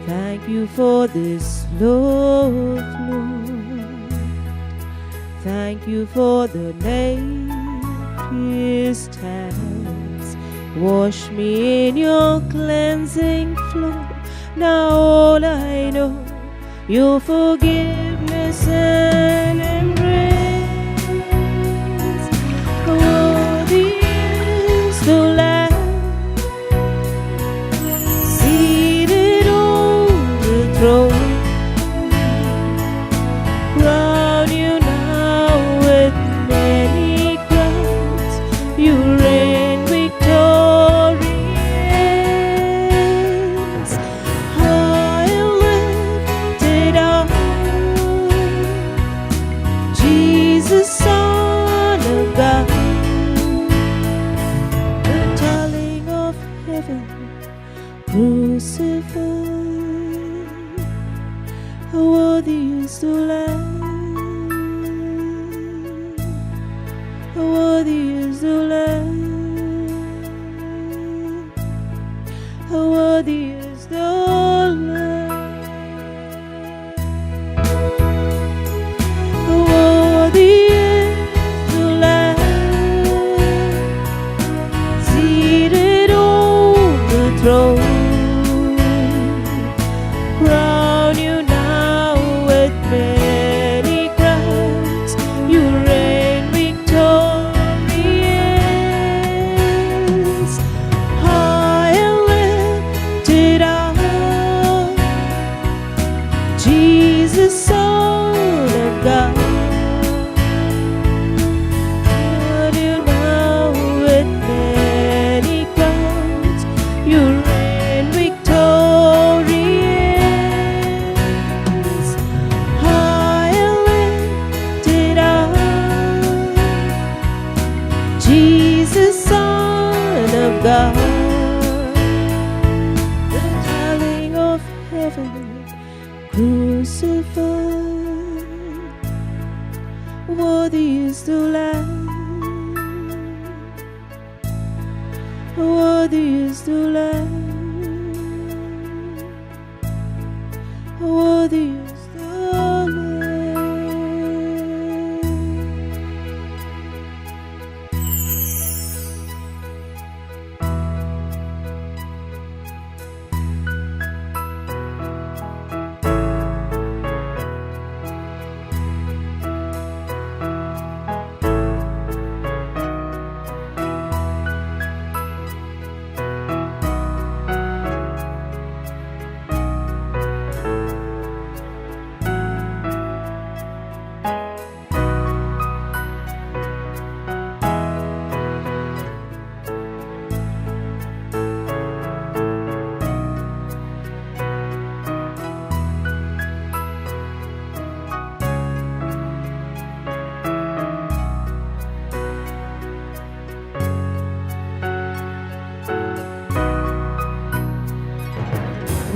Thank you for this love, Lord. Thank you for the nail-pierced hands. Wash me in your cleansing flow. Now all I know, your forgiveness and embrace. Worthy is the Lamb seated on the throne. Crown you now with many crowns. You reign victorious. High and lifted up, Jesus, Son of God. The darling of heaven, crucified. How worthy is the Lamb. How worthy is the Lamb. How worthy is the Lamb. How worthy is the Lamb seated on the throne. Crown you now with many crowns. You reign victorious. High and lifted up, Jesus, Son of God. Crown you now with many crowns. You reign victorious. High and lifted up, Jesus, Son of God. The darling of heaven, crucified. Worthy is the Lamb. Worthy is the Lamb. Worthy is the Lamb.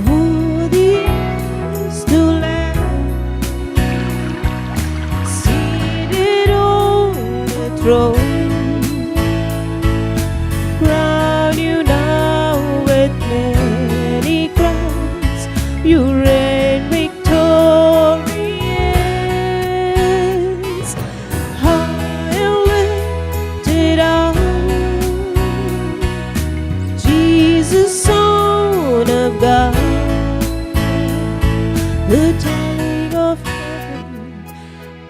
Worthy is the Lamb seated on the throne. Crown you now with many crowns. You reign victorious. High and lifted up, Jesus, Son of God. The darling of heaven,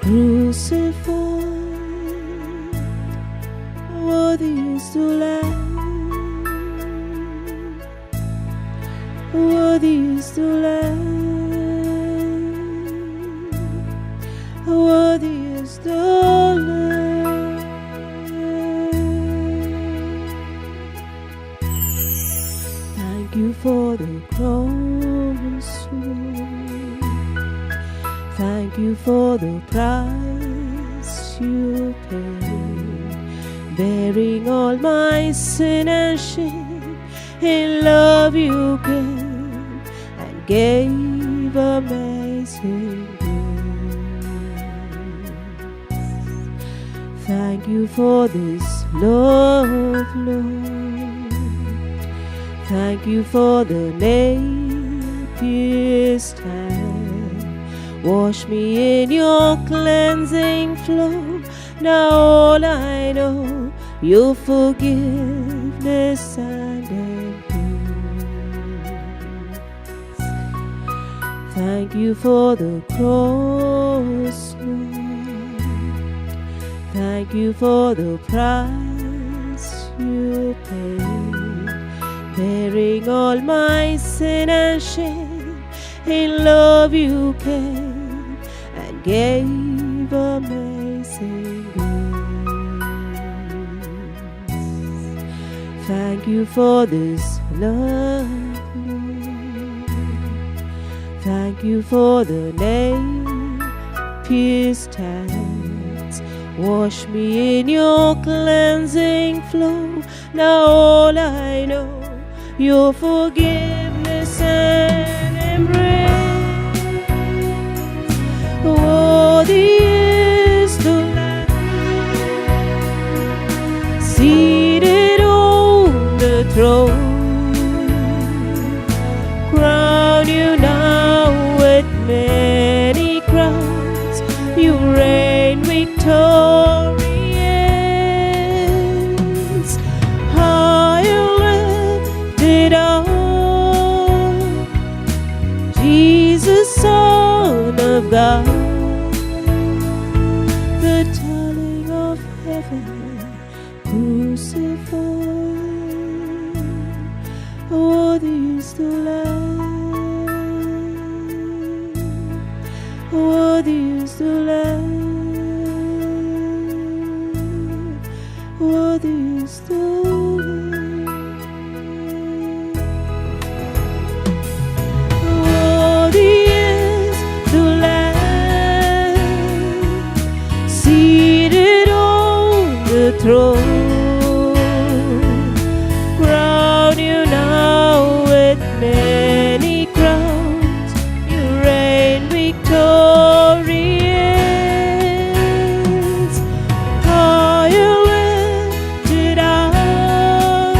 crucified. Worthy is the Lamb. Worthy is the Lamb. Worthy is the Lamb. Thank you for the cross, Lord. Thank you for the price you paid, bearing all my sin and shame. In love you came and gave amazing grace. Thank you for this love, Lord. Thank you for the nail pierced hand. Wash me in your cleansing flow. Now all I know, your forgiveness and embrace. Thank you for the cross, Lord. Thank you for the price you paid, bearing all my sin and shame. In love you came and gave amazing grace. Thank you for this love, Lord. Thank you for the nail-pierced hands. Wash me in your cleansing flow. Now all I know, your forgiveness and embrace. Worthy is the Lamb seated on the throne. Crown you now with many crowns. You reign victorious. High and lifted up, Jesus, Son of God. The darling of heaven, crucified. Worthy is the Lamb. Worthy is the Lamb. Worthy is the Lamb. Worthy is the Lamb seated on the throne. Crown you now with many crowns. You reign victorious. High and lifted up,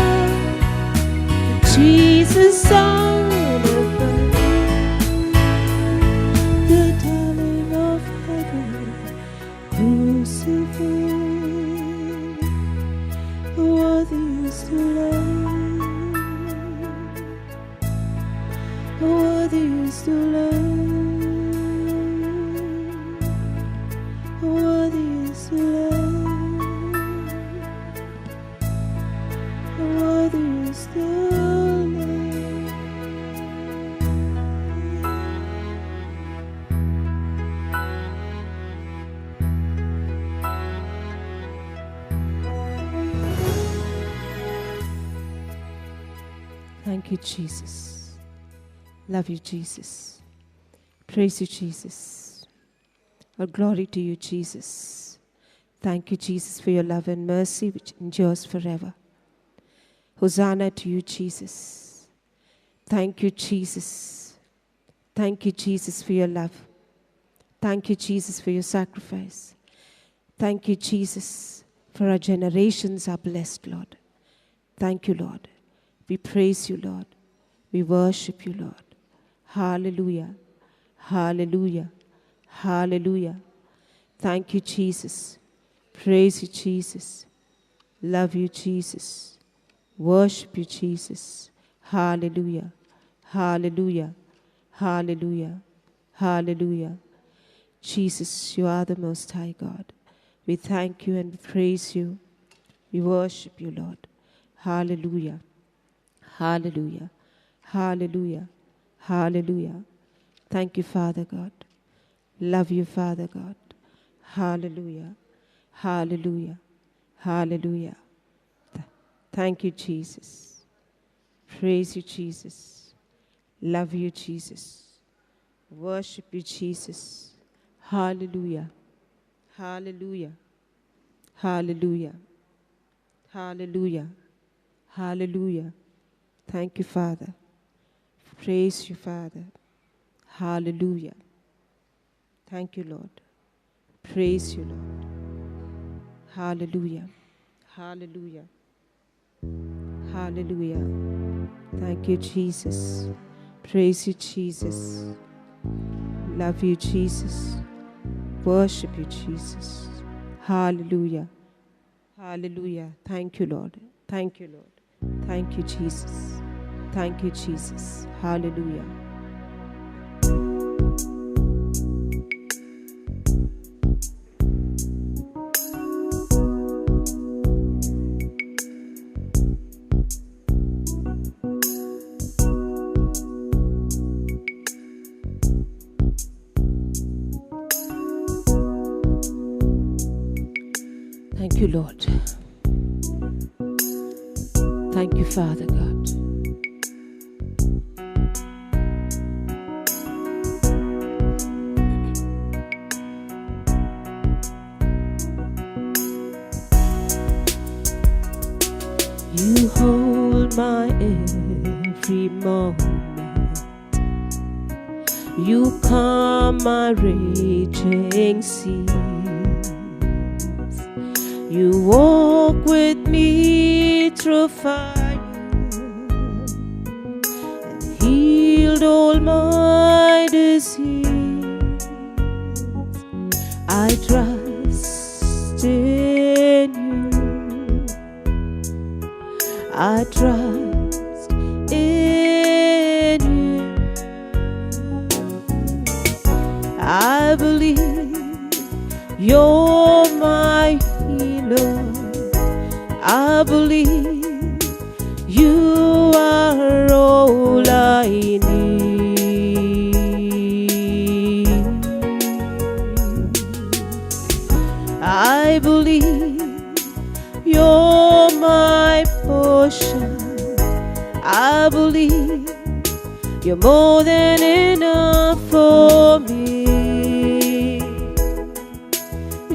Jesus, Son of God. The darling of heaven, crucified. Worthy is the Lamb. Worthy is the Lamb. Worthy is the Lamb. Worthy is the Lamb. Thank you, Jesus. Love you, Jesus. Praise you, Jesus. All glory to you, Jesus. Thank you, Jesus, for your love and mercy which endures forever. Hosanna to you, Jesus. Thank you, Jesus. Thank you, Jesus, for your love. Thank you, Jesus, for your sacrifice. Thank you, Jesus, for our generations are blessed, Lord. Thank you, Lord. We praise you, Lord. We worship you, Lord. Hallelujah. Hallelujah. Hallelujah. Thank you, Jesus. Praise you, Jesus. Love you, Jesus. Worship you, Jesus. Hallelujah. Hallelujah. Hallelujah. Hallelujah. Jesus, you are the Most High God. We thank you and we praise you. We worship you, Lord. Hallelujah. Hallelujah. Hallelujah. Hallelujah. Thank you, Father God. Love you, Father God. Hallelujah. Hallelujah. Hallelujah. Thank you, Jesus. Praise you, Jesus. Love you, Jesus. Worship you, Jesus. Hallelujah. Hallelujah. Hallelujah. Hallelujah. Hallelujah. Thank you, Father. Praise you, Father. Hallelujah. Thank you, Lord. Praise you, Lord. Hallelujah. Hallelujah. Hallelujah. Thank you, Jesus. Praise you, Jesus. Love you, Jesus. Worship you, Jesus. Hallelujah. Hallelujah. Thank you, Lord. Thank you, Lord. Thank you, Jesus. Thank you, Jesus. Hallelujah. Thank you, Lord. Thank you, Father God. You hold my every moment. You calm my raging seas. You walk with me through fire and healed all my disease. I trust in you. I trust in you. I believe you're my healer. I believe you are all I need. I believe you're my portion. I believe you're more than enough for me.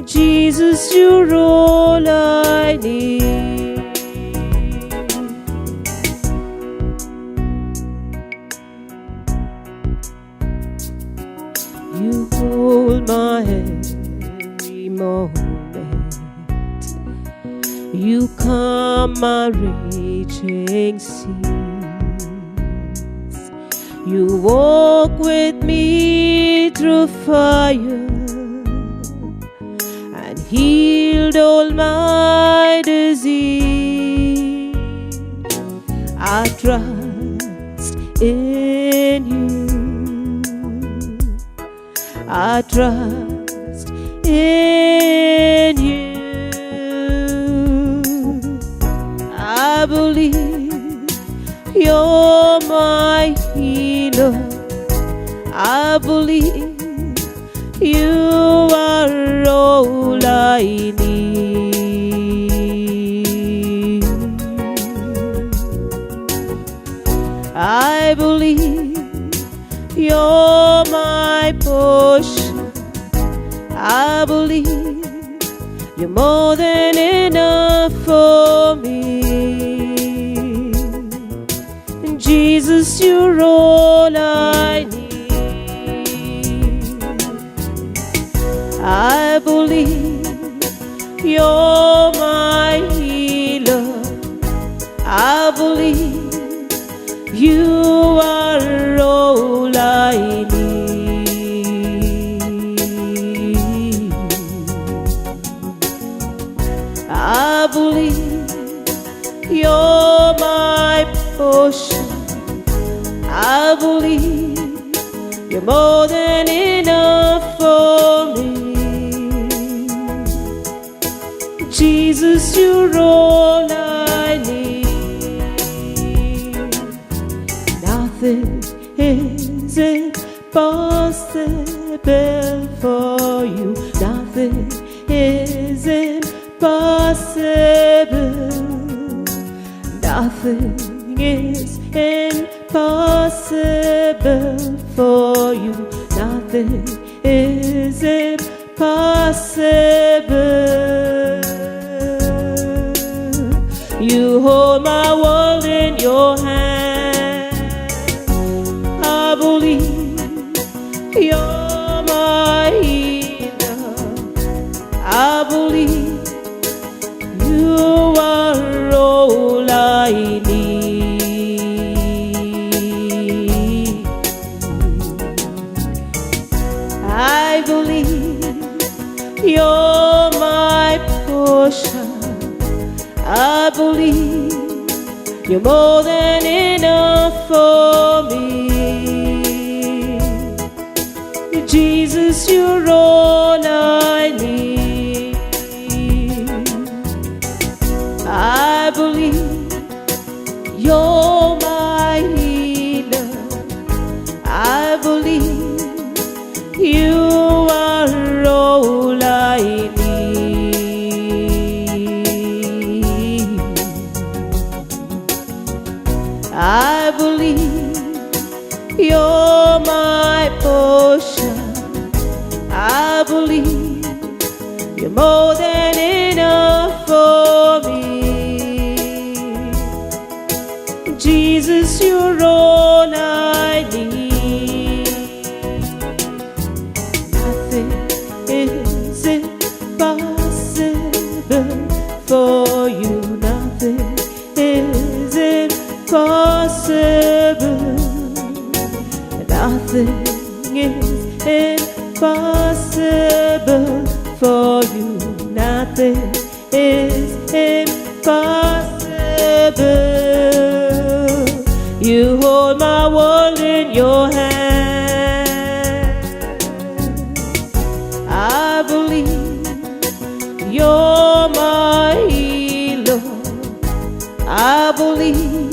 Jesus, you're all I need. You hold my every moment. You calm my raging seas. You walk with me through fire and healed all my disease. I trust in you. I trust in you. I believe you're my healer. I believe you are all I need. I believe you're my portion. I believe you're more than enough for me. And Jesus, you're all I need. I believe you're my healer. I believe you are all I need. I believe you're my portion. I believe you're more than enough for me. Jesus, you're all I need. Nothing is impossible for you. Nothing is impossible. Nothing is impossible for you. Nothing is impossible. You hold my world in your hand. I believe you're my healer. I believe you are all I need. You're my portion. I believe you're more than enough for me. Jesus, you're all I need. I believe you're my healer. I believe you are all I need. I believe you're my portion. I believe you're more than enough for me. Jesus, you're all I need. Nothing is impossible for you. Nothing is impossible. Nothing is impossible for you. Nothing is impossible. You hold my world in your hand. I believe you're my healer. I believe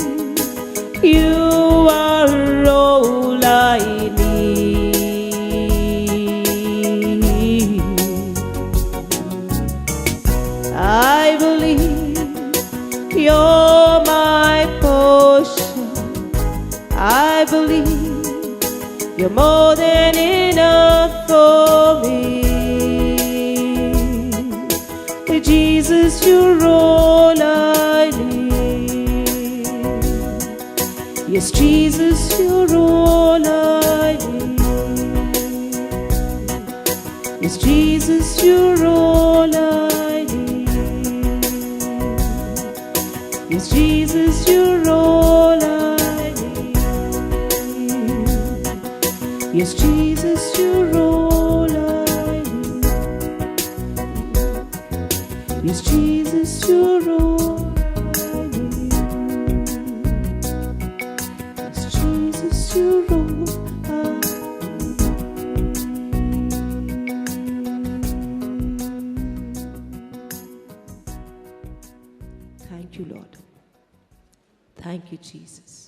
you are all I need. I believe you're my portion. I believe you're more than enough for me. Jesus, you're all I need. Yes, Jesus, you're all I need. Yes, Jesus, you're all I need. Yes, Jesus, you're all I need. Yes, Jesus, you're all I need. Yes, Jesus, you're all I need. Yes, Jesus, you're all I need. Thank you, Lord. Thank you, Jesus.